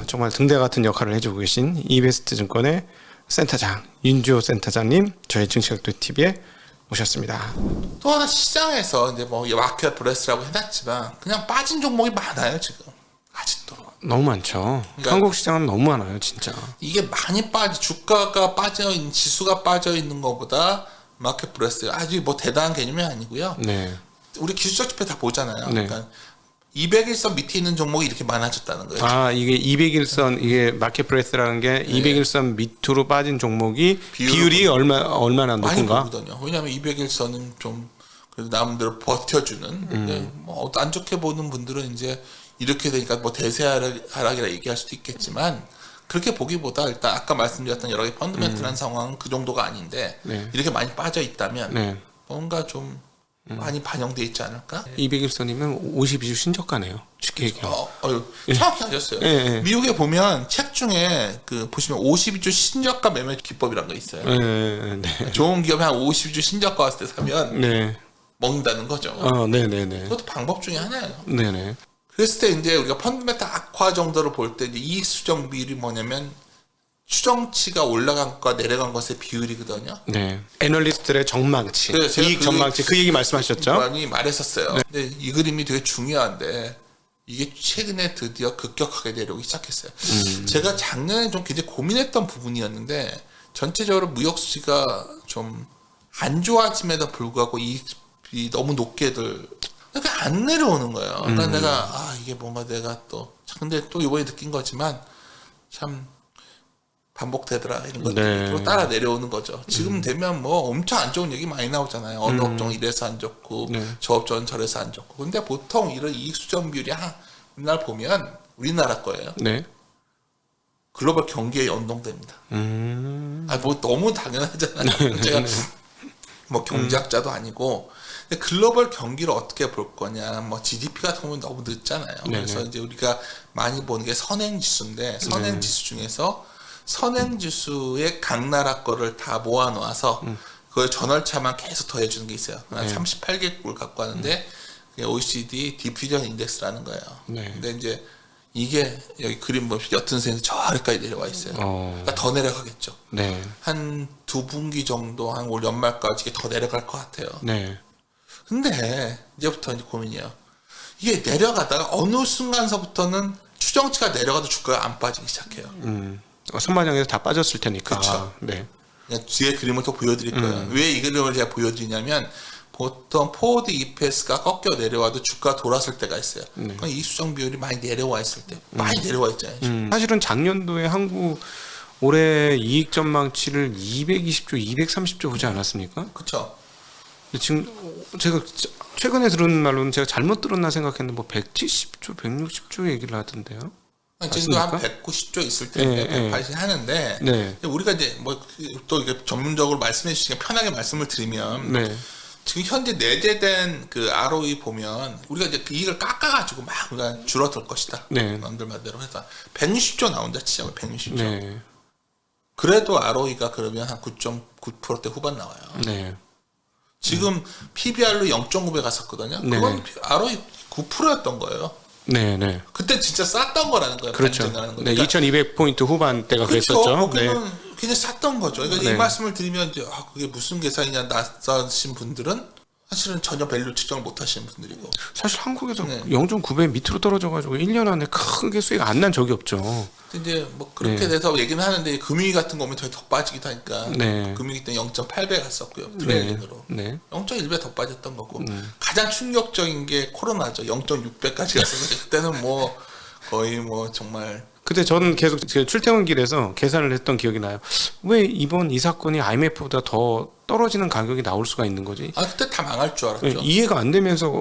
정말 등대 같은 역할을 해주고 계신 이베스트 증권의 센터장 윤주호 센터장님 저희 증시각도 TV에 모셨습니다. 또 하나 시장에서 이제 뭐 마켓 브레스라고 해놨지만 그냥 빠진 종목이 많아요 지금 아직도. 너무 많죠. 그러니까 한국 시장은 너무 많아요 진짜. 이게 많이 주가가 빠져 있는 지수가 빠져 있는 것보다 마켓 브레스 아주 뭐 대단한 개념이 아니고요. 네. 우리 기술적 지표 다 보잖아요. 네. 그러니까 200일선 밑에 있는 종목이 이렇게 많아졌다는 거예요. 아 이게 200일선 이게 마켓 브레스라는 게 200일선 밑으로 빠진 종목이 비율이 얼마나 많이 높은가? 보거든요. 왜냐하면 200일선은 좀 그래도 나름대로 버텨주는. 근데 뭐 안 좋게 보는 분들은 이제 이렇게 되니까 뭐 대세 하락이라 얘기할 수도 있겠지만 그렇게 보기보다 일단 아까 말씀드렸던 여러 개 펀드멘탈한 상황은 그 정도가 아닌데 네. 이렇게 많이 빠져 있다면 네. 뭔가 좀 많이 반영돼 있지 않을까? 200일선이면 52주 신저가네요. 쉽게 얘기하면. 정확히 하셨어요. 예. 미국에 보면 책 중에 그 보시면 52주 신저가 매매 기법이라는 거 있어요. 네. 좋은 기업이 한 52주 신저가 왔을 때 사면 네. 먹는다는 거죠. 네네네. 그것도 방법 중에 하나예요. 네네. 그랬을 때 이제 우리가 펀드멘탈 악화 정도를 볼 때 이익 수정 비율이 뭐냐면 추정치가 올라간 것과 내려간 것의 비율이거든요. 네. 애널리스트들의 전망치, 네, 제가 이익 전망치 그 얘기 말씀하셨죠? 많이 말했었어요. 근데 이 그림이 되게 중요한데 이게 최근에 드디어 급격하게 내려오기 시작했어요. 제가 작년에 좀 굉장히 고민했던 부분이었는데 전체적으로 무역 수지가 좀 안 좋아짐에도 불구하고 이익이 너무 높게들 그러니까 안 내려오는 거예요. 그러니까 내가 이게 뭔가 내가 또 근데 또 이번에 느낀 거지만 참 반복되더라 이런 것들이 따라 내려오는 거죠. 지금 되면 뭐 엄청 안 좋은 얘기 많이 나오잖아요. 어느 업종은 이래서 안 좋고 저 업종은 저래서 안 좋고. 근데 보통 이런 이익 수정 비율이 우리나라 보면 우리나라 거예요. 네. 글로벌 경기에 연동됩니다. 뭐 너무 당연하잖아요. 제가 뭐 경제학자도 아니고. 근데 글로벌 경기를 어떻게 볼 거냐, 뭐 GDP 같은 거는 너무 늦잖아요. 그래서 이제 우리가 많이 보는 게 선행지수인데 선행지수 중에서 선행지수의 각 나라 거를 다 모아놓아서 그걸 전월차만 계속 더해주는 게 있어요. 38개국을 갖고 하는데 그게 OECD 디퓨전 인덱스라는 거예요. 근데 이제 이게 여기 그림 보면 옅은線에서 저 아래까지 내려와 있어요. 그러니까 더 내려가겠죠. 네. 한 2분기 정도 한 올 연말까지 이게 더 내려갈 것 같아요. 네. 근데 이제부터 이제 고민이에요. 이게 내려가다가 어느 순간서부터는 추정치가 내려가도 주가가 안 빠지기 시작해요. 선반영에서 다 빠졌을 테니까. 그쵸. 네. 그냥 뒤에 그림을 또 보여드릴 거예요. 왜 이 그림을 제가 보여드리냐면 보통 포워드 EPS가 꺾여 내려와도 주가 돌았을 때가 있어요. 그건 이 수정 비율이 많이 내려와 있을 때 많이 내려와 있잖아요. 사실은 작년도에 한국 올해 이익 전망치를 220조, 230조 보지 않았습니까? 그렇죠. 지금 제가 최근에 들은 말로는 제가 잘못 들었나 생각했는데 뭐 170조, 160조 얘기를 하던데요. 지금도 한 190조 있을 텐데 180 하는데 우리가 이제 뭐 또 이게 전문적으로 말씀해 주시니까 편하게 말씀을 드리면 지금 현재 내재된 그 ROE 보면 우리가 이제 그 이익을 깎아가지고 막 우리가 줄어들 것이다. 남들 말대로 해서 160조 나온다 치자고 160조. 그래도 ROE가 그러면 한 9.9%대 후반 나와요. 지금 PBR로 0.9배 갔었거든요. 그건 ROE 9%였던 거예요. 그때 진짜 쌌던 거라는 거예요. 그렇죠. 그러니까 2,200포인트 후반대가 그랬었죠. 그냥 쌌던 거죠. 그러니까 이 말씀을 드리면 이제 그게 무슨 계산이냐 낯서신 분들은 사실은 전혀 밸류 측정을 못 하시는 분들이고. 사실 한국에서 0.9배 밑으로 떨어져가지고 1년 안에 크게 수익 안 난 적이 없죠. 근데 이제 뭐 그렇게 돼서 얘기는 하는데 금융위 같은 거 오면 더 빠지기도 하니까 금융위 때 0.8배 갔었고요. 트레일링으로 0.1배 더 빠졌던 거고 가장 충격적인 게 코로나죠. 0.6배까지 갔었는데 그때는 뭐 거의 뭐 정말. 그때 저는 계속 출퇴근길에서 계산을 했던 기억이 나요. 왜 이번 이 사건이 IMF보다 더 떨어지는 가격이 나올 수가 있는 거지? 그때 다 망할 줄 알았죠. 이해가 안 되면서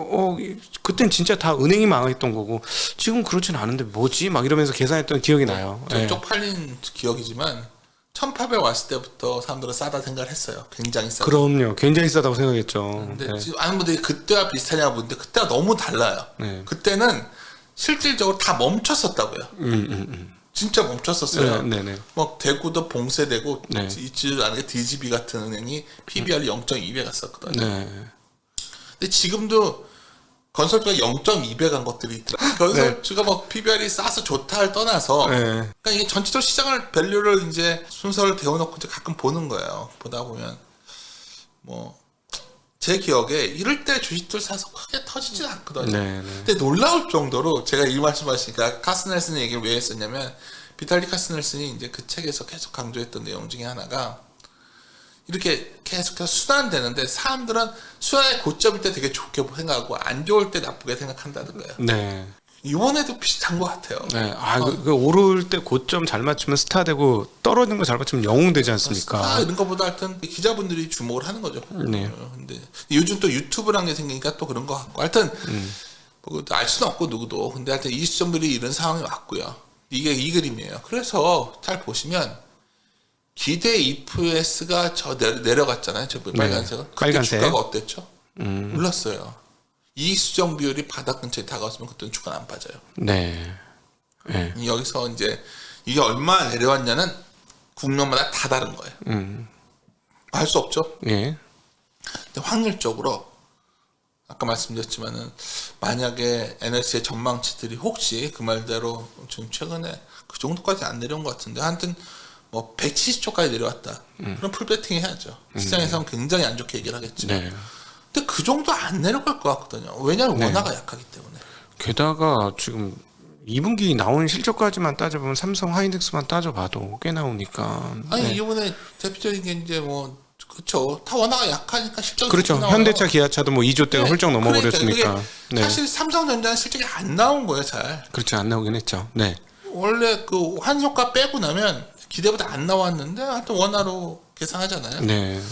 그땐 진짜 다 은행이 망했던 거고 지금 그렇진 않은데 뭐지? 막 이러면서 계산했던 기억이 나요. 쪽팔린 기억이지만 1800 왔을 때부터 사람들은 싸다 생각을 했어요. 굉장히 싸다. 그럼요. 굉장히 싸다고 생각했죠. 근데 지금 아는 분들이 그때와 비슷하냐고 보는데 그때가 너무 달라요. 그때는 실질적으로 다 멈췄었다고요. 진짜 멈췄었어요. 막 대구도 봉쇄되고 있지도 않은 게 DGB 같은 은행이 PBR이 0.2배 갔었거든요. 근데 지금도 건설주가 0.2배 간 것들이 있더라. 건설주가 뭐 PBR이 싸서 좋다를 떠나서 네. 그러니까 이게 전체적 시장을 밸류를 이제 순서를 데워놓고 이제 가끔 보는 거예요. 보다 보면 뭐 제 기억에 이럴 때 주식들 사서 크게 터지진 않거든요. 네, 네. 근데 놀라울 정도로 제가 이 말씀하시니까 카스넬슨 얘기를 왜 했었냐면 비탈리 카스넬슨이 이제 그 책에서 계속 강조했던 내용 중에 하나가 이렇게 계속해서 순환되는데 사람들은 순환의 고점일 때 되게 좋게 생각하고 안 좋을 때 나쁘게 생각한다는 거예요. 네. 이번에도 비슷한 것 같아요. 네. 아, 그 오를 때 고점 잘 맞추면 스타 되고 떨어지는 거 잘 맞추면 영웅 되지 않습니까? 이런 것보다 하여튼 기자분들이 주목을 하는 거죠. 네. 근데 요즘 또 유튜브라는 게 생기니까 또 그런 것 같고 하여튼 뭐 알 수는 없고 누구도. 근데 하여튼 이수정들이 이런 상황이 왔고요. 이게 이 그림이에요. 그래서 잘 보시면 기대 EPS가 내려갔잖아요. 저 빨간색은. 그때 빨간색. 주가가 어땠죠? 올랐어요. 이익수정 비율이 바닥 근처에 다가왔으면 그때는 주가는 안 빠져요. 네. 네. 여기서 이제 이게 얼마나 내려왔냐는 국면마다 다 다른 거예요. 알 수 없죠. 예. 근데 확률적으로 아까 말씀드렸지만은 만약에 NS의 전망치들이 혹시 그 말대로 지금 최근에 그 정도까지 안 내려온 것 같은데 하여튼 뭐 170초까지 내려왔다. 그럼 풀베팅 해야죠. 시장에서는 굉장히 안 좋게 얘기를 하겠죠. 네. 근데 그 정도 안 내려갈 것 같거든요. 왜냐하면 네. 원화가 약하기 때문에. 게다가 지금 2분기 나온 실적까지만 따져보면 삼성 하이닉스만 따져봐도 꽤 나오니까. 아니 네. 이번에 대표적인 게 이제 뭐 그렇죠. 다 원화가 약하니까 실적이 그렇죠. 나와요. 현대차, 기아차도 뭐 2조대가 네. 훌쩍 넘어버렸으니까. 그러니까 그게 네. 사실 삼성전자는 실적이 안 나온 거예요, 잘. 그렇죠. 안 나오긴 했죠. 네. 원래 그 환효과 빼고 나면 기대보다 안 나왔는데 하여튼 원화로 계산하잖아요. 네.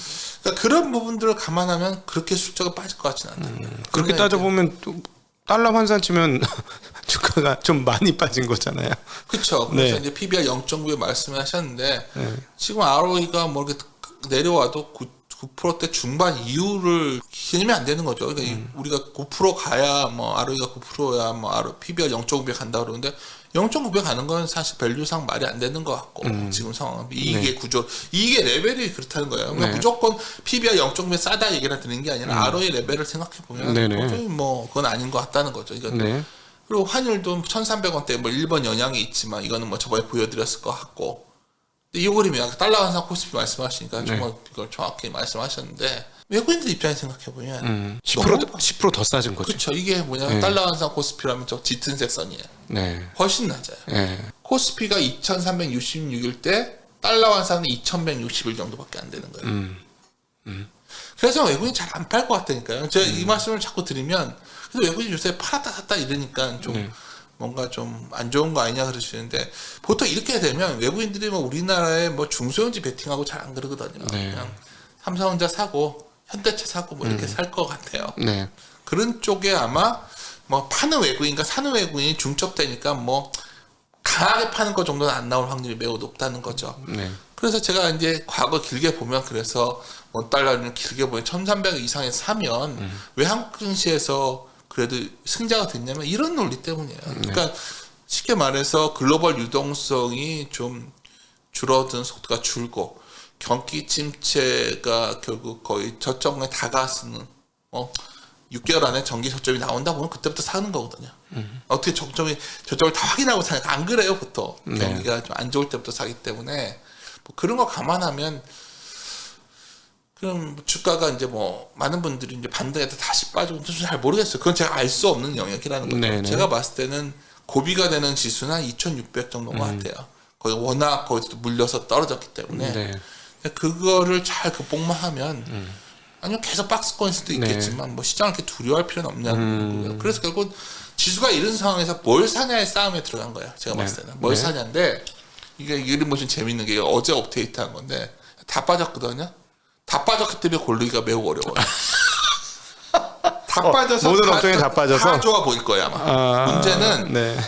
그러니까 그런 부분들을 감안하면 그렇게 실적이 빠질 것 같지는 않다. 그렇게 따져보면 또 달러 환산 치면 주가가 좀 많이 빠진 거잖아요. 그렇죠. 그래서 네. 이제 PBR 0.9에 말씀하셨는데 지금 ROE가 뭐 이렇게 내려와도 9%대 중반 이후를 기념이 안 되는 거죠. 그러니까 우리가 9% 가야 뭐 ROE가 9%야 뭐 PBR 0.9배 간다 그러는데 0.9배 가는 건 사실 밸류상 말이 안 되는 것 같고 지금 상황 이익의 구조 이익의 레벨이 그렇다는 거예요. 그러니까 네. 무조건 PBR 0.9배 싸다 얘기를 드는 게 아니라 ROE 레벨을 생각해 보면 네네. 도저히 뭐 그건 아닌 것 같다는 거죠. 이건 네. 그리고 환율도 1,300원대 뭐 1번 영향이 있지만 이거는 뭐 저번에 보여드렸을 것 같고 근데 이 그림이 아까 달러 환산 코스피 말씀하시니까 네. 정말 이걸 정확히 말씀하셨는데 외국인들 입장에 생각해 보면 10%더 싸진 거죠. 그렇죠. 이게 뭐냐면 네. 달러 환산 코스피라면 저 짙은 색 선이에요. 네. 훨씬 낮아요. 네. 코스피가 2,366일 때 달러 환산은 2,160일 정도밖에 안 되는 거예요. 그래서 외국인이 잘 안 팔 것 같다니까요. 제가 이 말씀을 자꾸 드리면 그래서 외국인이 요새 팔았다 샀다 이러니까 좀 뭔가 좀 안 좋은 거 아니냐 그러시는데 보통 이렇게 되면 외국인들이 뭐 우리나라에 뭐 중소형주 베팅하고 잘 안 그러거든요. 네. 그냥 삼성전자 사고 현대차 사고 뭐 이렇게 살 것 같아요. 네. 그런 쪽에 아마 뭐 파는 외국인과 사는 외국인이 중첩되니까 뭐 강하게 파는 것 정도는 안 나올 확률이 매우 높다는 거죠. 네. 그래서 제가 이제 과거 길게 보면 그래서 원 달러는 길게 보면 1,300 이상에서 사면 왜 한국 증시에서 그래도 승자가 됐냐면 이런 논리 때문이에요. 그러니까 쉽게 말해서 글로벌 유동성이 좀 줄어든 속도가 줄고 경기 침체가 결국 거의 저점에 다가서는 6개월 안에 정기 저점이 나온다 보면 그때부터 사는 거거든요. 어떻게 저점을 다 확인하고 사니까 안 그래요 보통 경기가 좀 안 좋을 때부터 사기 때문에 뭐 그런 거 감안하면 그럼 주가가 이제 뭐 많은 분들이 이제 반등해서 다시 빠지고 잘 모르겠어요. 그건 제가 알 수 없는 영역이라는 거죠. 네네. 제가 봤을 때는 고비가 되는 지수는 한 2,600 정도인 것 같아요. 거의 워낙 거기서 물려서 떨어졌기 때문에 네. 그거를 잘 극복만 하면 아니면 계속 박스권일 수도 있겠지만 뭐 시장을 이렇게 두려워할 필요는 없냐는 거고요. 그래서 결국 지수가 이런 상황에서 뭘 사냐의 싸움에 들어간 거예요. 제가 봤을 때는 뭘 사냐인데 이게 이름 보시면 재밌는 게 어제 업데이트한 건데 다 빠졌거든요. 다 빠졌기 때문에 고르기가 매우 어려워요. 다 빠져서 모든 업종이 다 빠져서? 다 좋아 보일 거예요 아마. 문제는 네.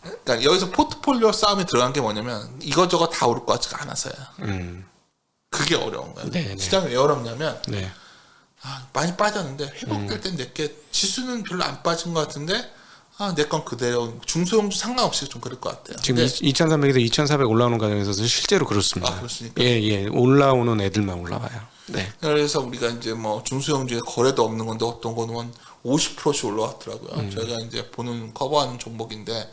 그러니까 여기서 포트폴리오 싸움에 들어간 게 뭐냐면 이것저것 다 오를 것 같지가 않아서요. 그게 어려운 거예요. 네네. 시장이 왜 어렵냐면 네. 많이 빠졌는데 회복될 땐 내게 지수는 별로 안 빠진 것 같은데 내 건 그대로 중소형주 상관없이 좀 그럴 것 같아요. 지금 2,300에서 2,400 올라오는 과정에서 실제로 그렇습니다. 그렇습니까? 예. 올라오는 애들만 올라와요. 네. 그래서 우리가 이제 뭐 중소형주에 거래도 없는 건데 어떤 거는 50%씩 올라왔더라고요. 저희가 이제 보는 커버하는 종목인데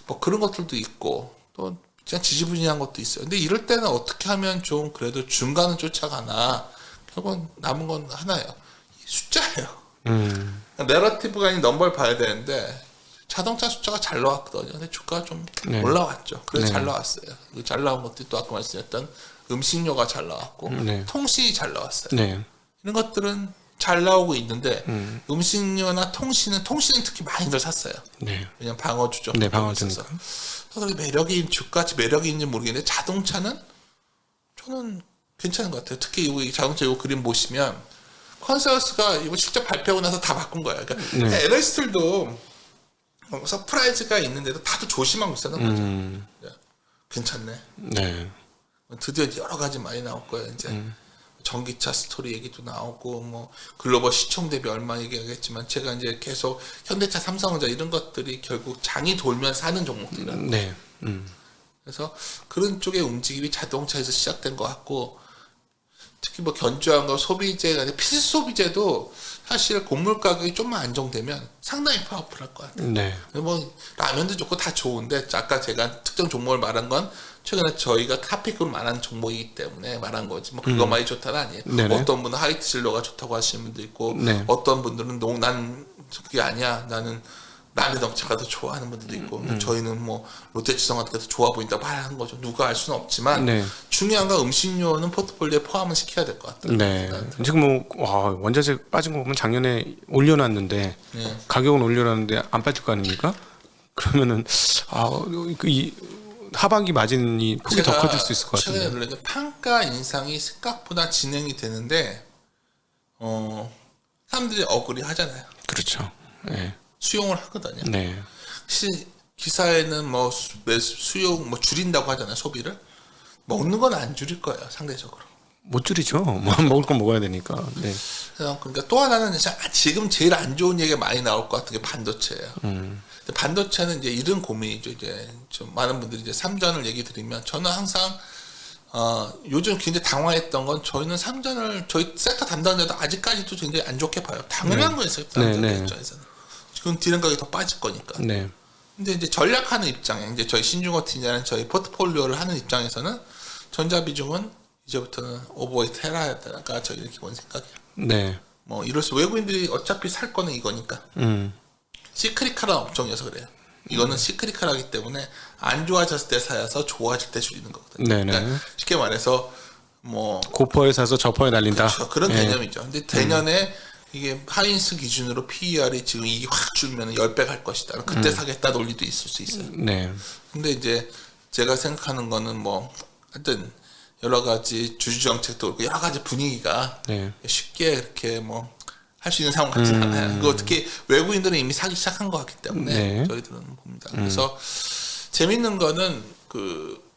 뭐 그런 것들도 있고 또 그냥 지지부진한 것도 있어요. 근데 이럴 때는 어떻게 하면 좀 그래도 중간은 쫓아가나 결국은 남은 건 하나예요. 숫자예요. 내러티브가 아닌 넘버를 봐야 되는데 자동차 숫자가 잘 나왔거든요. 근데 주가가 좀 네. 올라왔죠. 그래서 네. 잘 나왔어요. 잘 나온 것들이 또 아까 말씀드렸던 음식료가 잘 나왔고 네. 통신이 잘 나왔어요. 네. 이런 이런 것들은 잘 나오고 있는데 음식료나 통신은 특히 많이들 샀어요. 네. 왜냐면 방어주죠. 네, 방어주니까. 그래서 주가치 매력이 있는지 모르겠는데 자동차는 저는 괜찮은 것 같아요. 특히 이 자동차 이 그림 보시면 컨센서스가 이거 직접 발표하고 나서 다 바꾼 거예요. 그러니까 네. 애널리스트들도 서프라이즈가 있는데도 다들 조심하고 있었는 거죠. 괜찮네. 네. 드디어 여러 가지 많이 나올 거예요. 이제 전기차 스토리 얘기도 나오고 뭐 글로벌 시총 대비 얼마 얘기하겠지만 제가 이제 계속 현대차, 삼성전자 이런 것들이 결국 장이 돌면 사는 종목들이라는 네. 그래서 그런 쪽의 움직임이 자동차에서 시작된 것 같고 특히 뭐 견조한 거 소비재가 아니라 필수 소비재도 사실 곡물 가격이 좀만 안정되면 상당히 파워풀할 것 같아요. 네. 뭐 라면도 좋고 다 좋은데 아까 제가 특정 종목을 말한 건 최근에 저희가 카피급을 말한 종목이기 때문에 말한 거지 뭐 그것만이 좋다는 아니에요. 네네. 어떤 분은 하이트 진로가 좋다고 하시는 분도 있고 네. 어떤 분들은 난 그게 아니야 나는 남의 덕차가 더 좋아하는 분들도 있고 저희는 뭐 롯데지성 같은 게 더 좋아 보인다고 말하는 거죠. 누가 알 수는 없지만 네. 중요한 건 음식료는 포트폴리오에 포함을 시켜야 될 것 같아요. 네. 지금 뭐 원자재 빠진 거 보면 작년에 올려놨는데 네. 가격은 올려놨는데 안 빠질 거 아닙니까? 그러면은 이 하반기 마진이 폭이 더 커질 수 있을 것 최근에 같은데. 놀란 게 판가 인상이 생각보다 진행이 되는데 사람들이 억울해 하잖아요. 그렇죠. 네. 수용을 하거든요. 네. 기사에는 뭐 수용 뭐 줄인다고 하잖아요. 소비를 먹는 건 안 줄일 거예요. 상대적으로. 못 줄이죠. 뭐 먹을 건 먹어야 되니까. 네. 그러니까 또 하나는 지금 제일 안 좋은 얘기가 많이 나올 것 같은 게 반도체예요. 근데 반도체는 이제 이런 고민이죠. 이제 좀 많은 분들이 이제 삼전을 얘기 드리면 저는 항상 요즘 굉장히 당황했던 건 저희는 삼전을 저희 섹터 담당자도 아직까지도 굉장히 안 좋게 봐요. 당연한 거예요. 섹터 담당자 입장에서는. 지금 디램 가격이 더 빠질 거니까. 네. 근데 이제 전략하는 입장에 이제 저희 신중호 팀이라는 저희 포트폴리오를 하는 입장에서는 전자 비중은 이제부터는 오버웨이트 해야 되니까 저희 기본 생각이에요. 네. 뭐 이럴수 외국인들이 어차피 살 거는 이거니까. 시크릿카란 업종이어서 그래요. 이거는 시크릿카라기 때문에 안 좋아졌을 때 사서 좋아질 때 줄이는 거거든요. 네네. 그러니까 쉽게 말해서 뭐 고퍼에 사서 저퍼에 날린다. 그렇죠. 그런 네. 개념이죠. 근데 내년에 이게 하인스 기준으로 PER이 지금 이게 확 줄면 10배 갈 것이다. 그때 사겠다 논리도 있을 수 있어요. 네. 근데 이제 제가 생각하는 거는 뭐 하여튼 여러 가지 주주 정책도 그렇고 여러 가지 분위기가 네. 쉽게 이렇게 뭐 할 수 있는 상황 같지는 않아요. 그거 특히 외국인들은 이미 사기 시작한 것 같기 때문에 네. 저희들은 봅니다. 그래서 재밌는 거는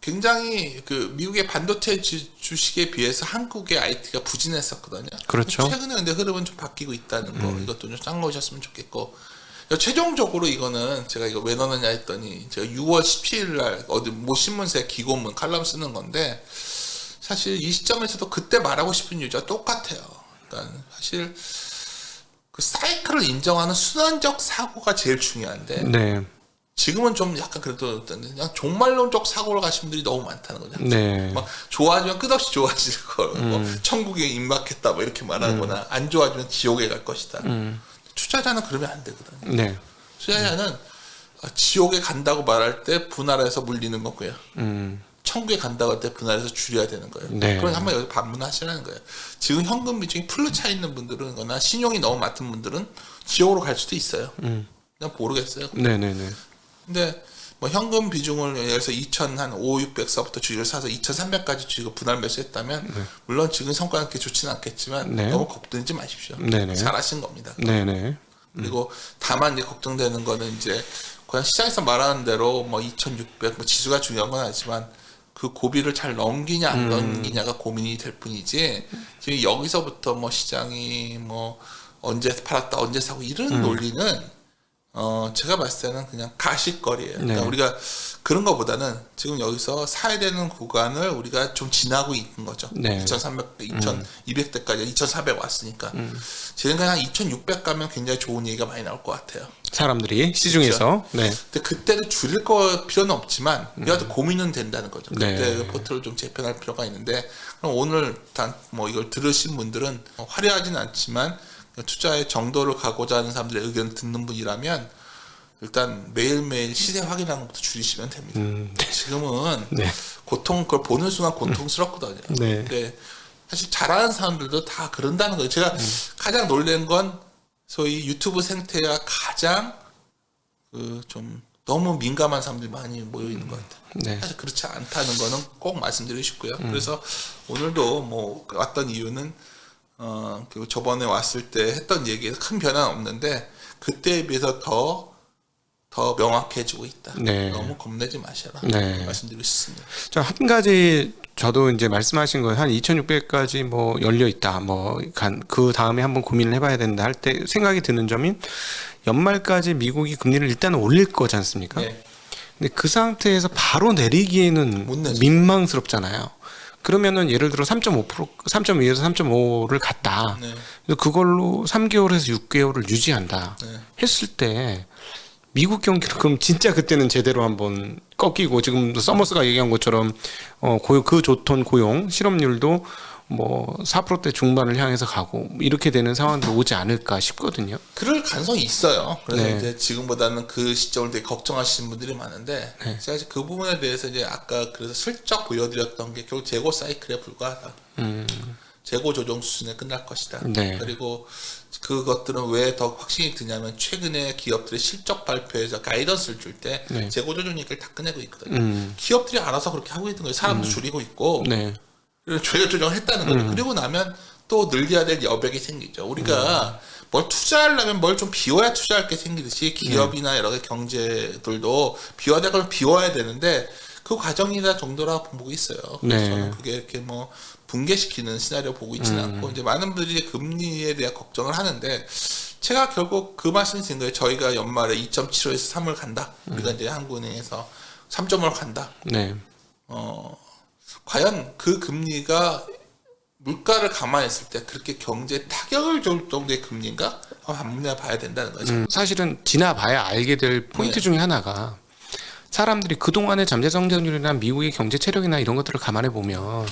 굉장히 미국의 반도체 주식에 비해서 한국의 IT가 부진했었거든요. 그렇죠. 최근에 근데 흐름은 좀 바뀌고 있다는 거 이것도 좀 참고하셨으면 좋겠고 최종적으로 이거는 제가 이거 왜 넣느냐 했더니 제가 6월 17일 날 어디 모 신문사에 기고문 칼럼 쓰는 건데 사실 이 시점에서도 그때 말하고 싶은 이유가 똑같아요. 그러니까 사실 그 사이클을 인정하는 순환적 사고가 제일 중요한데 네. 지금은 좀 약간 그래도 그냥 종말론적 사고를 가신 분들이 너무 많다는 거죠. 네. 막 좋아지면 끝없이 좋아질 걸, 뭐 천국에 임박했다, 뭐 이렇게 말하거나 안 좋아지면 지옥에 갈 것이다. 투자자는 그러면 안 되거든요. 네. 투자자는 지옥에 간다고 말할 때 분할해서 물리는 거고요. 천국에 간다고 할 때 분할해서 줄여야 되는 거예요. 네. 그럼 한번 여기 반문하시라는 거예요. 지금 현금 비중이 풀로 차 있는 분들은 거나 신용이 너무 많은 분들은 지옥으로 갈 수도 있어요. 그냥 모르겠어요. 네네네. 근데 뭐 현금 비중을 예를 들어서 2,500, 600서부터 주식을 사서 2,300까지 주식을 분할 매수했다면 물론 지금 성과는 그렇게 좋지는 않겠지만 네. 너무 걱정하지 마십시오. 네네. 잘하신 겁니다. 네네. 그리고 다만 이제 걱정되는 거는 이제 그냥 시장에서 말하는 대로 뭐 2,600 뭐 지수가 중요한 건 아니지만 그 고비를 잘 넘기냐 안 넘기냐가 고민이 될 뿐이지 지금 여기서부터 뭐 시장이 뭐 언제 팔았다 언제 사고 이런 논리는 제가 봤을 때는 그냥 가십거리예요. 네. 그러니까 우리가 그런 것보다는 지금 여기서 사야 되는 구간을 우리가 좀 지나고 있는 거죠. 네. 2,300대, 2,200대까지 2,400 왔으니까. 제 생각에 한 2,600 가면 굉장히 좋은 얘기가 많이 나올 것 같아요. 사람들이 시중에서. 네. 근데 그때도 줄일 거 필요는 없지만 그래도 고민은 된다는 거죠. 그때 네. 그 포트를 좀 재편할 필요가 있는데 그럼 오늘 단 뭐 이걸 들으신 분들은 화려하진 않지만 투자의 정도를 가고자 하는 사람들의 의견을 듣는 분이라면 일단 매일매일 시세 확인하는 것부터 줄이시면 됩니다. 지금은 네. 그걸 보는 순간 고통스럽거든요. 네. 근데 사실 잘하는 사람들도 다 그런다는 거예요. 제가 가장 놀란 건 소위 유튜브 생태가 가장 좀 너무 민감한 사람들이 많이 모여 있는 것 같아요. 네. 사실 그렇지 않다는 거는 꼭 말씀드리고 싶고요. 그래서 오늘도 뭐 왔던 이유는 그리고 저번에 왔을 때 했던 얘기에서 큰 변화는 없는데 그때에 비해서 더 명확해지고 있다. 네. 너무 겁내지 마셔라. 네. 말씀드리고 싶습니다. 자, 한 가지 저도 이제 말씀하신 거 한 2,600까지 뭐 열려 있다. 뭐 그 다음에 한번 고민을 해봐야 된다 할 때 생각이 드는 점이 연말까지 미국이 금리를 일단 올릴 거지 않습니까? 네. 근데 그 상태에서 바로 내리기에는 못 내죠. 민망스럽잖아요. 그러면은 예를 들어 3.2에서 3.5를 갔다. 네. 그래서 그걸로 3개월에서 6개월을 유지한다. 네. 했을 때 미국 경기는 그럼 진짜 그때는 제대로 한번 꺾이고 지금 서머스가 얘기한 것처럼 그 좋던 고용 실업률도 뭐 4%대 중반을 향해서 가고 이렇게 되는 상황들이 오지 않을까 싶거든요. 그럴 가능성이 있어요. 그래서 네. 이제 지금보다는 그 시점을 되게 걱정하시는 분들이 많은데 네. 제가 이제 그 부분에 대해서 이제 아까 그래서 슬쩍 보여드렸던 게 결국 재고 사이클에 불과하다. 재고 조정 수준에 끝날 것이다. 네. 그리고 그것들은 왜 더 확신이 드냐면 최근에 기업들의 실적 발표에서 가이던스를 줄 때 네. 재고 조정 얘기를 다 끝내고 있거든요. 기업들이 알아서 그렇게 하고 있는 거예요. 사람도 줄이고 있고 네. 재고 조정을 했다는 거예요. 그리고 나면 또 늘려야 될 여백이 생기죠. 우리가 뭘 투자하려면 뭘 좀 비워야 투자할 게 생기듯이 기업이나 여러 개 경제들도 비워야 될 걸 비워야 되는데 그 과정이나 정도라 보고 있어요. 그래서 네. 저는 그게 이렇게 뭐 붕괴시키는 시나리오 보고 있지는 않고 이제 많은 분들이 금리에 대한 걱정을 하는데 제가 결국 그 말씀을 드린 거예요. 저희가 연말에 2.75에서 3을 간다. 우리가 이제 한국은행에서 3.5를 간다. 네. 과연 그 금리가 물가를 감안했을 때 그렇게 경제에 타격을 줄 정도의 금리인가? 한번 봐야 된다는 거죠. 사실은 지나봐야 알게 될 포인트 네. 중에 하나가 사람들이 그동안의 잠재 성장률이나 미국의 경제 체력이나 이런 것들을 감안해 보면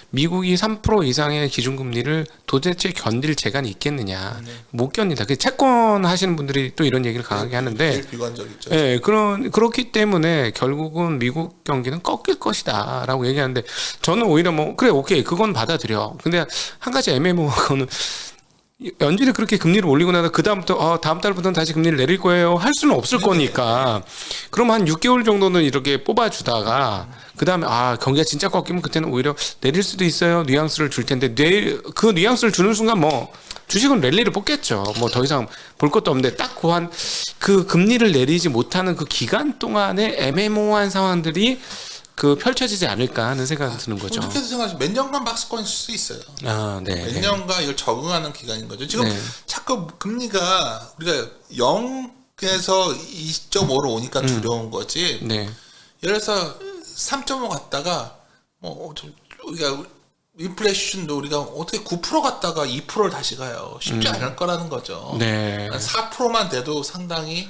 미국이 3% 이상의 기준금리를 도대체 견딜 재간이 있겠느냐. 못 견딘다. 그 채권 하시는 분들이 또 이런 얘기를 강하게 하는데 제일 비관적이죠. 예, 그렇기 때문에 결국은 미국 경기는 꺾일 것이다라고 얘기하는데 저는 오히려 뭐 그래 오케이 그건 받아들여. 근데 한 가지 애매모호한 거는 연준이 그렇게 금리를 올리고 나서 그 다음부터 다음 달부터는 다시 금리를 내릴 거예요 할 수는 없을 거니까 그럼 한 6개월 정도는 이렇게 뽑아주다가 그 다음에 경기가 진짜 꺾이면 그때는 오히려 내릴 수도 있어요 뉘앙스를 줄 텐데 그 뉘앙스를 주는 순간 뭐 주식은 랠리를 뽑겠죠. 뭐 더 이상 볼 것도 없는데 딱 그 금리를 내리지 못하는 그 기간 동안에 애매모호한 상황들이 펼쳐지지 않을까 하는 생각이 드는 거죠. 이렇게도 생각하시면 몇 년간 박스권일 수 있어요. 네. 몇 년간 이걸 적응하는 기간인 거죠. 지금 네. 자꾸 금리가 우리가 0에서 2.5로 오니까 두려운 거지. 네. 예를 들어서 3.5 갔다가 우리가 인플레이션도 우리가 어떻게 9% 갔다가 2%를 다시 가요. 쉽지 않을 거라는 거죠. 네. 4%만 돼도 상당히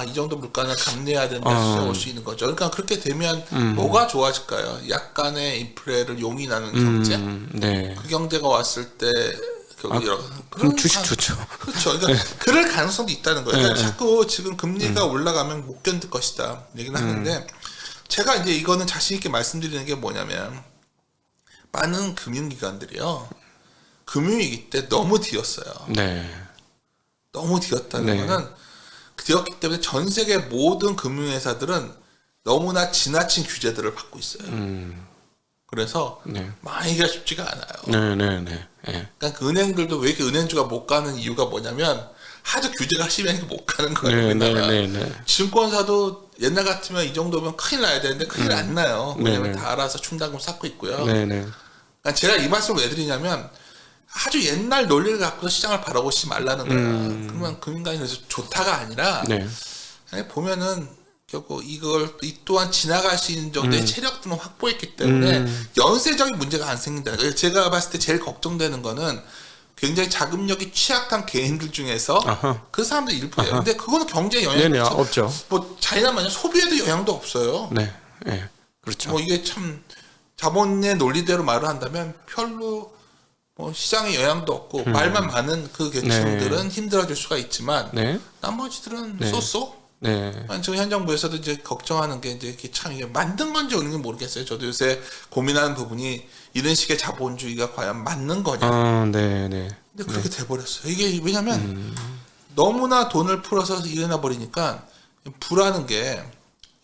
이 정도 물가는 감내해야 된다 수준에 올 수 있는 거죠. 그러니까 그렇게 되면 뭐가 좋아질까요? 약간의 인플레를 용인하는 경제. 네. 그 경제가 왔을 때 그럼 주식 좋죠. 그렇죠. 그러니까 그럴 가능성도 있다는 거예요. 그러니까 자꾸 지금 금리가 올라가면 못 견딜 것이다 얘기는 하는데 제가 이제 이거는 자신 있게 말씀드리는 게 뭐냐면 많은 금융기관들이요 금융위기 때 너무 뒤었어요. 네. 너무 뒤었다는 네. 거는 뒤었기 때문에 전 세계 모든 금융회사들은 너무나 지나친 규제들을 받고 있어요. 그래서 네. 망하기가 쉽지가 않아요. 네. 그러니까 그 은행들도 왜 이렇게 은행주가 못 가는 이유가 뭐냐면 하도 규제가 심하니까 못 가는 거예요. 네. 증권사도 옛날 같으면 이 정도면 큰일 나야 되는데 큰일 안 나요. 왜냐면 네. 다 알아서 충당금 쌓고 있고요. 네. 그러니까 제가 이 말씀을 왜 드리냐면 아주 옛날 논리를 갖고 시장을 바라보지 말라는 거야. 그러면 금융감이 그래서 좋다가 아니라 네. 아니, 보면은 결국 이걸 이 또한 지나갈 수 있는 정도의 체력들은 확보했기 때문에 연쇄적인 문제가 안 생긴다. 제가 봤을 때 제일 걱정되는 거는 굉장히 자금력이 취약한 개인들 중에서 아하. 그 사람들 일부예요. 근데 그거는 경제에 영향이 네네, 없죠. 뭐 자이나마냥 소비에도 영향도 없어요. 네. 네. 그렇죠. 뭐 이게 참 자본의 논리대로 말을 한다면 별로 뭐 시장에 영향도 없고 말만 많은 그 계층들은 힘들어질 수가 있지만 네. 나머지들은 네. 쏘쏘. 네. 지금 현 정부에서도 이제 걱정하는 게 이제 이게 참 이게 맞는 건지 없는 건지 모르겠어요. 저도 요새 고민하는 부분이 이런 식의 자본주의가 과연 맞는 거냐. 네, 네. 근데 그렇게 돼버렸어요. 이게 왜냐면 너무나 돈을 풀어서 일어나 버리니까 부라는 게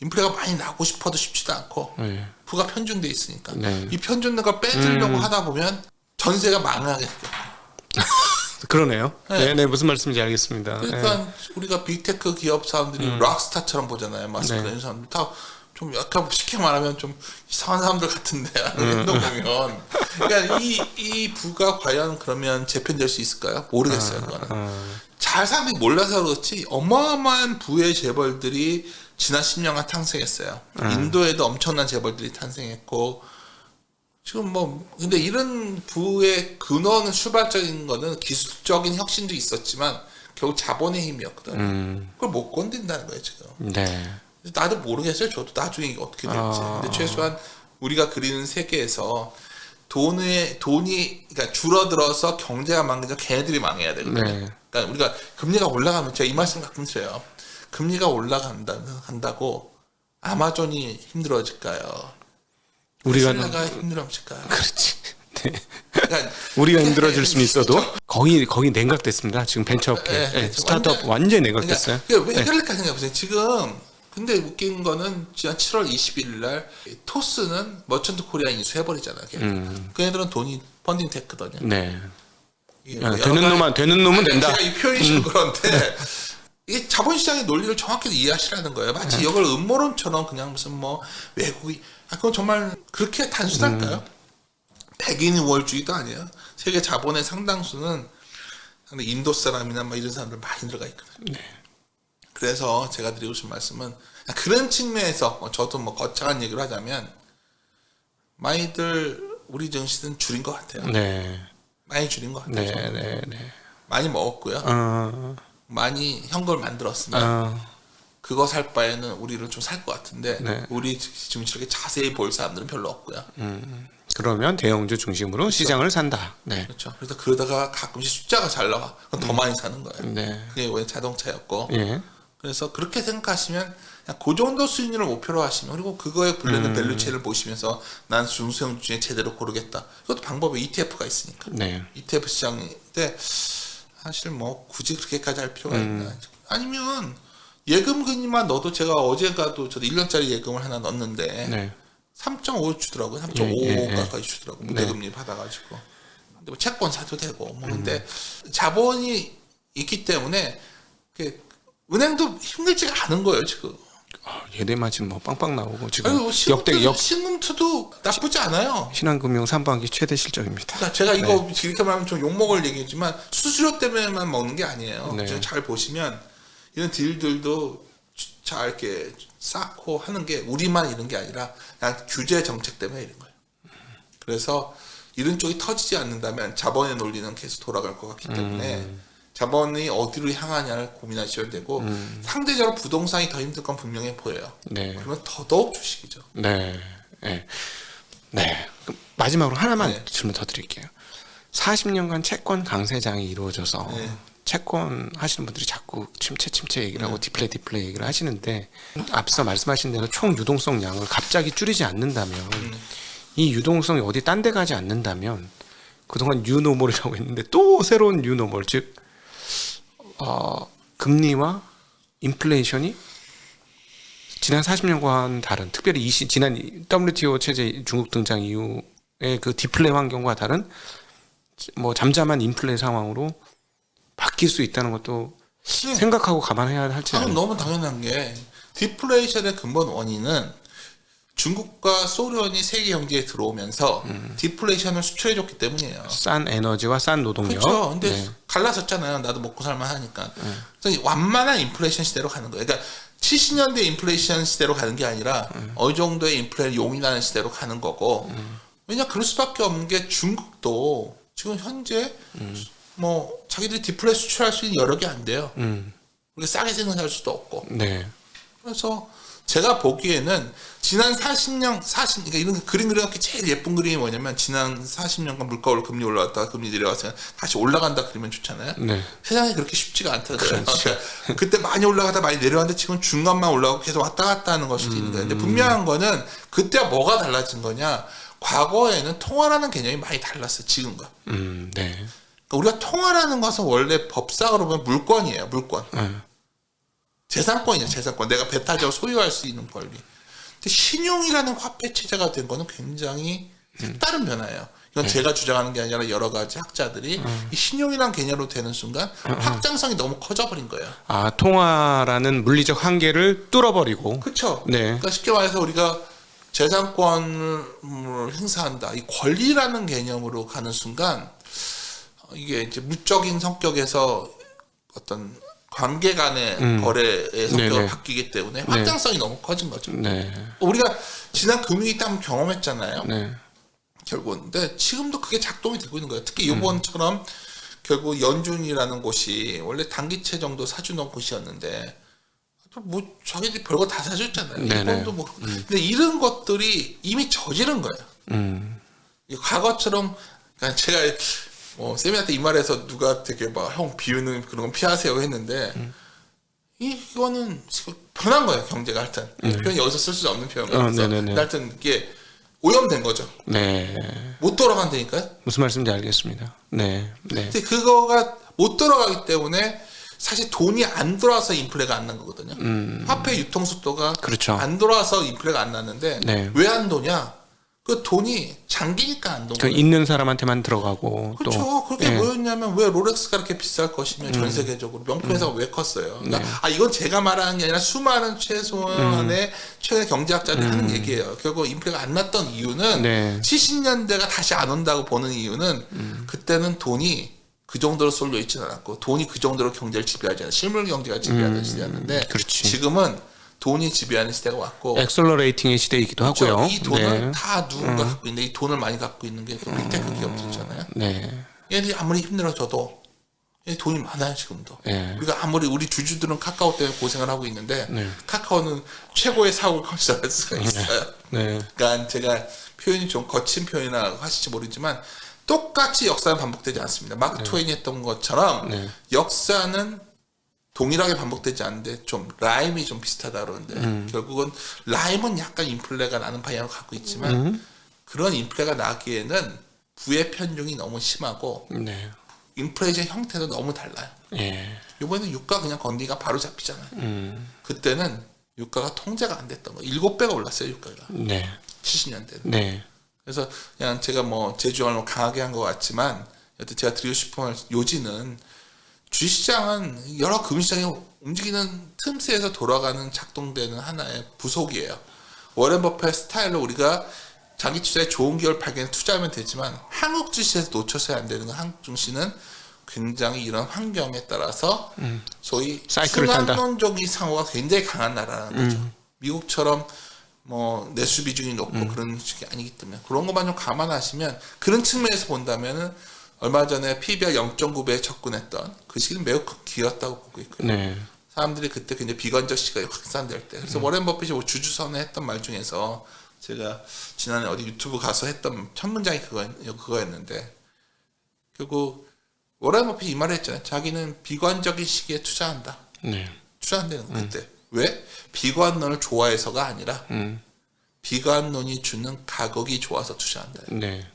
인플레가 많이 나고 싶어도 쉽지도 않고 네. 부가 편중돼 있으니까 네. 이 편중된 걸 빼주려고 하다 보면 전세가 망하게 돼요. 그러네요. 네. 네. 네, 무슨 말씀인지 알겠습니다. 그러니까 네. 우리가 빅테크 기업 사람들이 락스타처럼 보잖아요. 마스크 네. 이런 사람들 다 좀 약간 쉽게 말하면 좀 이상한 사람들 같은데 행동 보면 그러니까 이 부가 과연 그러면 재편될 수 있을까요? 모르겠어요. 그거는 잘 사람들이 몰라서 그렇지 어마어마한 부의 재벌들이 지난 10년간 탄생했어요. 인도에도 엄청난 재벌들이 탄생했고 지금 뭐 근데 이런 부의 근원은 출발적인 거는 기술적인 혁신도 있었지만 결국 자본의 힘이었거든. 그걸 못 건든다는 거예요 지금. 네. 나도 모르겠어요. 저도 나중에 이게 어떻게 될지. 근데 최소한 우리가 그리는 세계에서 돈이 그러니까 줄어들어서 경제가 망해서 걔네들이 망해야 되거든요. 네. 그러니까 우리가 금리가 올라가면 제가 이 말씀 가끔 드려요. 금리가 올라간다고 아마존이 힘들어질까요? 우리가 테슬라가 힘들어질까요? 그렇지. 네. 그러니까 우리가 힘들어질 수는 있어도 거기 냉각됐습니다. 지금 벤처업계 네, 스타트업 완전히 냉각됐어요. 그러니까 왜 그럴까 생각해보세요. 지금 근데 웃긴 거는 지난 7월 21일 날 토스는 머천트 코리아 인수해버리잖아요. 걔네들은 돈이 펀딩 됐거든요. 네. 이게 야, 뭐 되는 놈은 된다. 제가 이 표현이 좀 그런데 이게 자본시장의 논리를 정확히 이해하시라는 거예요. 마치 이걸 음모론처럼 그냥 무슨 뭐 외국이 그건 정말 그렇게 단순할까요? 백인 우월주의도 아니에요. 세계 자본의 상당수는 인도 사람이나 뭐 이런 사람들 많이 들어가 있거든요. 네. 그래서 제가 드리고 싶은 말씀은 그런 측면에서 저도 뭐 거창한 얘기를 하자면 많이들 우리 증시는 줄인 것 같아요. 네. 많이 줄인 것 같아요. 네, 네, 네. 많이 먹었고요. 많이 현금을 만들었으면 그거 살 바에는 우리를 좀 살 것 같은데 네. 우리 지금 이렇게 자세히 볼 사람들은 별로 없고요. 그러면 대형주 중심으로 시장을 산다. 네. 그렇죠. 그래서 그러다가 가끔씩 숫자가 잘 나와. 그럼 더 많이 사는 거예요. 네. 그게 원래 자동차였고. 예. 그래서 그렇게 생각하시면 그냥 그 정도 수익률을 목표로 하시면 그리고 그거에 불리는 밸류체인을 보시면서 난 중소형 중에 제대로 고르겠다. 이것도 방법에 ETF가 있으니까. 네. ETF 시장인데 사실 뭐 굳이 그렇게까지 할 필요가 있나. 아니면 예금 금리만 넣어도 제가 어제가도 저도 1년짜리 예금을 하나 넣었는데 네. 3.5 주더라고요. 3.5 예. 가까이 주더라고요. 무대금리 받아가지고. 근데 뭐 채권 사도 되고 뭐 근데 자본이 있기 때문에 은행도 힘들지가 않은 거예요 지금. 예대만 지금 뭐 빵빵 나오고 지금 아니, 뭐 역대 신금투도 나쁘지 않아요. 신한금융 3반기 최대 실적입니다. 그러니까 제가 이거 이렇게 말하면 좀 욕먹을 얘기지만 수수료 때문에만 먹는 게 아니에요. 네. 지금 잘 보시면 이런 딜들도 잘 이렇게 쌓고 하는 게 우리만 이런 게 아니라 그냥 규제 정책 때문에 이런 거예요. 그래서 이런 쪽이 터지지 않는다면 자본의 논리는 계속 돌아갈 것 같기 때문에 자본이 어디로 향하냐를 고민하셔야 되고 상대적으로 부동산이 더 힘들 건 분명해 보여요. 네. 그러면 더더욱 주식이죠. 네. 네. 네. 그럼 마지막으로 하나만 네. 질문 더 드릴게요. 40년간 채권 강세장이 이루어져서 네. 채권 하시는 분들이 자꾸 침체 얘기를 하고 디플레 얘기를 하시는데 앞서 말씀하신 대로 총 유동성 양을 갑자기 줄이지 않는다면 이 유동성이 어디 딴 데 가지 않는다면 그동안 뉴노멀이라고 했는데 또 새로운 뉴노멀 즉 금리와 인플레이션이 지난 40년과는 다른 특별히 지난 WTO 체제 중국 등장 이후의 그 디플레 환경과 다른 뭐 잠잠한 인플레 상황으로 바뀔 수 있다는 것도 생각하고 감안해야 할지 너무 당연한 게 디플레이션의 근본 원인은 중국과 소련이 세계 경제에 들어오면서 디플레이션을 수출해줬기 때문이에요. 싼 에너지와 싼 노동력. 그렇죠. 근데 네. 갈라섰잖아요. 나도 먹고 살만 하니까. 그래서 완만한 인플레이션 시대로 가는 거예요. 그러니까 70년대 인플레이션 시대로 가는 게 아니라 어느 정도의 인플레를 용인하는 시대로 가는 거고. 왜냐 그럴 수밖에 없는 게 중국도 지금 현재 뭐 자기들이 디플레 수출할 수 있는 여력이 안 돼요. 우리가 싸게 생산할 수도 없고. 네. 그래서 제가 보기에는 지난 40, 그러니까 이런 그림 그려놓기 제일 예쁜 그림이 뭐냐면 지난 40년간 물가 올라 금리 올라왔다가 금리 내려왔으면 다시 올라간다 그러면 좋잖아요. 네. 세상이 그렇게 쉽지가 않다고요. 그렇죠. 그러니까 그때 많이 올라가다 많이 내려왔는데 지금 중간만 올라가고 계속 왔다 갔다 하는 걸 수도 있는 거예요. 근데 분명한 거는 그때와 뭐가 달라진 거냐. 과거에는 통화라는 개념이 많이 달랐어요. 지금과. 네. 그러니까 우리가 통화라는 것은 원래 법상으로 보면 물권이에요. 물권. 재산권이냐 재산권. 내가 배타적으로 소유할 수 있는 권리. 근데 신용이라는 화폐 체제가 된 거는 굉장히 색다른 변화예요. 이건 제가 주장하는 게 아니라 여러 가지 학자들이 이 신용이라는 개념으로 되는 순간 확장성이 너무 커져버린 거예요. 아, 통화라는 물리적 한계를 뚫어버리고. 그렇죠. 네. 그러니까 쉽게 말해서 우리가 재산권을 행사한다. 이 권리라는 개념으로 가는 순간 이게 이제 무적인 성격에서 어떤 관계 간의 거래의 성격으로 네네. 바뀌기 때문에 확장성이 너무 커진 거죠. 네. 우리가 지난 금융위 때 한번 경험했잖아요. 네. 결국은. 근데 지금도 그게 작동이 되고 있는 거예요. 특히 이번처럼 결국 연준이라는 곳이 원래 단기채 정도 사주는 곳이었는데 뭐 자기들이 별거 다 사줬잖아요. 네네. 일본도 뭐. 근데 이런 것들이 이미 저지른 거예요. 과거처럼 그러니까 제가 뭐 세미나때 이 말해서 누가 되게 막 형 비유는 그런 건 피하세요 했는데 이거는 변한 거예요. 경제가 하여튼 표현 여기서 쓸 수 없는 표현이라서 네네네. 하여튼 이게 오염된 거죠. 네. 못 돌아간다니까요. 무슨 말씀인지 알겠습니다. 네. 네. 근데 그거가 못 돌아가기 때문에 사실 돈이 안 돌아와서 인플레가 안 난 거거든요. 화폐 유통 속도가 그렇죠. 안 돌아와서 인플레가 안 났는데 네. 왜 안 도냐? 그 돈이 장기니까 안 돈 그 거예요. 있는 사람한테만 들어가고 그렇죠. 또 그렇게 예. 뭐였냐면 왜 롤렉스가 그렇게 비쌀 것이며 전 세계적으로 명품 회사가 왜 컸어요? 그러니까 아 이건 제가 말하는 게 아니라 수많은 최소한의 최근의 경제학자들이 하는 얘기예요. 결국 인플레가 안 났던 이유는 네. 70년대가 다시 안 온다고 보는 이유는 그때는 돈이 그 정도로 쏠려 있지는 않았고 돈이 그 정도로 경제를 지배하지 않아요. 실물 경제가 지배하는 시대였는데 그렇지. 지금은 돈이 지배하는 시대가 왔고 엑셀러레이팅의 시대이기도 그렇죠. 하고요. 이 돈을 네. 다 누군가 갖고 있는데 이 돈을 많이 갖고 있는 게 빅테크 기업들이잖아요. 네. 얘들이 아무리 힘들어져도 얘 돈이 많아요 지금도. 네. 우리가 아무리 우리 주주들은 카카오 때문에 고생을 하고 있는데 네. 카카오는 최고의 사업을 건설할 수가 있어요. 네. 그러니까 제가 표현이 좀 거친 표현이나 하실지 모르지만 똑같이 역사는 반복되지 않습니다. 마크 트웨인이 했던 것처럼 네. 역사는 동일하게 반복되지 않는데 좀 라임이 좀 비슷하다 그러는데 결국은 라임은 약간 인플레가 나는 방향을 갖고 있지만 그런 인플레가 나기에는 부의 편중이 너무 심하고 네. 인플레이션 형태도 너무 달라요. 예. 이번에는 유가 그냥 건디가 바로 잡히잖아요. 그때는 유가가 통제가 안 됐던 거예요. 7배가 올랐어요 유가가. 네. 70년대는. 네. 그래서 그냥 제가 뭐 제 주장을 강하게 한 것 같지만 여튼 제가 드리고 싶은 말, 요지는 주식시장은 여러 금융시장이 움직이는 틈새에서 돌아가는 작동되는 하나의 부속이에요. 워렌 버핏 스타일로 우리가 자기 투자에 좋은 기업을 발견해 투자하면 되지만 한국 주식에서 놓쳐서야 안 되는 건 한국 증시는 굉장히 이런 환경에 따라서 소위 사이클을 탄다. 순환론적인 상호가 굉장히 강한 나라라는 거죠. 미국처럼 뭐 내수 비중이 높고 그런 식이 아니기 때문에 그런 것만 좀 감안하시면 그런 측면에서 본다면은 얼마 전에 PBR 0.9배에 접근했던 그 시기는 매우 큰 기회였다고 보고 있고요. 네. 사람들이 그때 굉장히 비관적 시각이 확산될 때 그래서 워렌 버핏이 뭐 주주선에 했던 말 중에서 제가 지난해 어디 유튜브 가서 했던 첫 문장이 그거였는데 결국 워렌 버핏이 이 말을 했잖아요. 자기는 비관적인 시기에 투자한다. 네. 투자한다는 거 그때. 왜? 비관론을 좋아해서가 아니라 비관론이 주는 가격이 좋아서 투자한다. 네.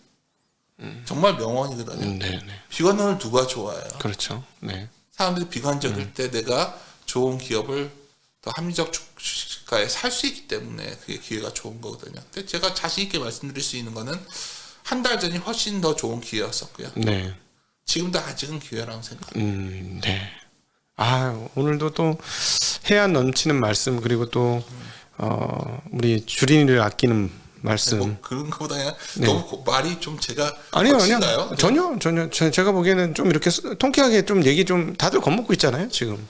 정말 명언이거든요. 네. 네. 비관론을 누가 좋아해요? 그렇죠. 네. 사람들이 비관적일 때 내가 좋은 기업을 더 합리적 주가에 살 수 있기 때문에 그게 기회가 좋은 거거든요. 근데 제가 자신 있게 말씀드릴 수 있는 거는 한 달 전이 훨씬 더 좋은 기회였었고요. 네. 지금도 아직은 기회라고 생각합니다. 네. 아, 오늘도 또 해안 넘치는 말씀 그리고 또 우리 주린이를 아끼는 말씀. 뭐 그런 거보다 그냥 네. 너무 말이 좀 제가 아니요. 거친가요? 전혀. 제가 보기에는 좀 이렇게 통쾌하게 좀 얘기 좀 다들 겁먹고 있잖아요, 지금.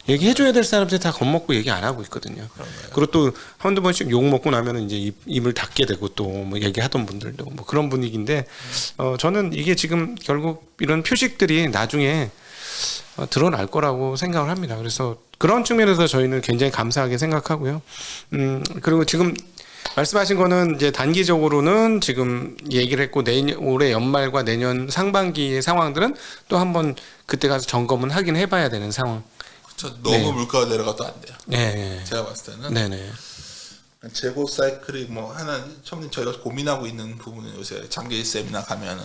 얘기해줘야 될 사람들이 다 겁먹고 얘기 안 하고 있거든요. 그런가요? 그리고 또 한두 번씩 욕 먹고 나면은 이제 입을 닫게 되고 또 뭐 얘기하던 분들도 뭐 그런 분위기인데, 저는 이게 지금 결국 이런 표식들이 나중에 드러날 거라고 생각을 합니다. 그래서 그런 측면에서 저희는 굉장히 감사하게 생각하고요. 그리고 지금 말씀하신 거는 이제 단기적으로는 지금 얘기를 했고 올해 연말과 내년 상반기의 상황들은 또 한번 그때 가서 점검은 하긴 해봐야 되는 상황. 그렇죠. 너무 네. 물가가 내려가도 안 돼요. 네. 제가 봤을 때는 네네. 재고 사이클이 뭐 하나 처음에 저희가 고민하고 있는 부분은 요새 장기 세미나 가면은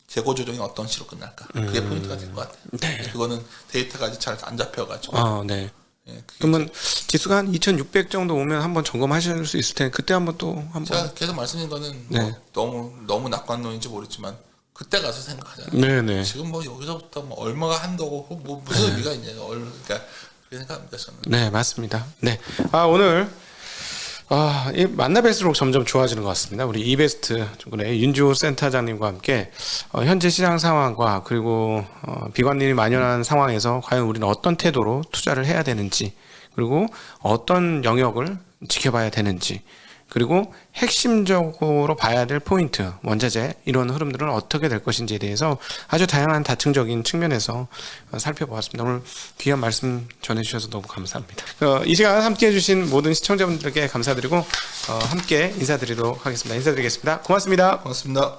재고 조정이 어떤 식으로 끝날까 그게 포인트가 될 것 같아요. 네. 그거는 데이터가 아직 잘 안 잡혀가지고. 네. 예, 그게 그러면 지수가 한 2,600 정도 오면 한번 점검하실 수 있을 텐데 그때 한번 또 한번. 제가 계속 말씀드린 거는 네. 뭐 너무 낙관론인지 모르지만 그때 가서 생각하잖아요. 네네. 지금 뭐 여기서부터 뭐 얼마가 한다고 뭐 무슨 의미가 있냐. 그러니까 그렇게 생각합니다 저는. 네, 맞습니다. 네. 오늘 이 만나 뵐수록 점점 좋아지는 것 같습니다. 우리 이베스트 쪽의 윤주호 센터장님과 함께 현재 시장 상황과 그리고 비관론이 만연한 상황에서 과연 우리는 어떤 태도로 투자를 해야 되는지, 그리고 어떤 영역을 지켜봐야 되는지, 그리고 핵심적으로 봐야 될 포인트, 원자재 이런 흐름들은 어떻게 될 것인지에 대해서 아주 다양한 다층적인 측면에서 살펴보았습니다. 오늘 귀한 말씀 전해주셔서 너무 감사합니다. 이 시간 함께해 주신 모든 시청자분들께 감사드리고 함께 인사드리도록 하겠습니다. 인사드리겠습니다. 고맙습니다. 고맙습니다.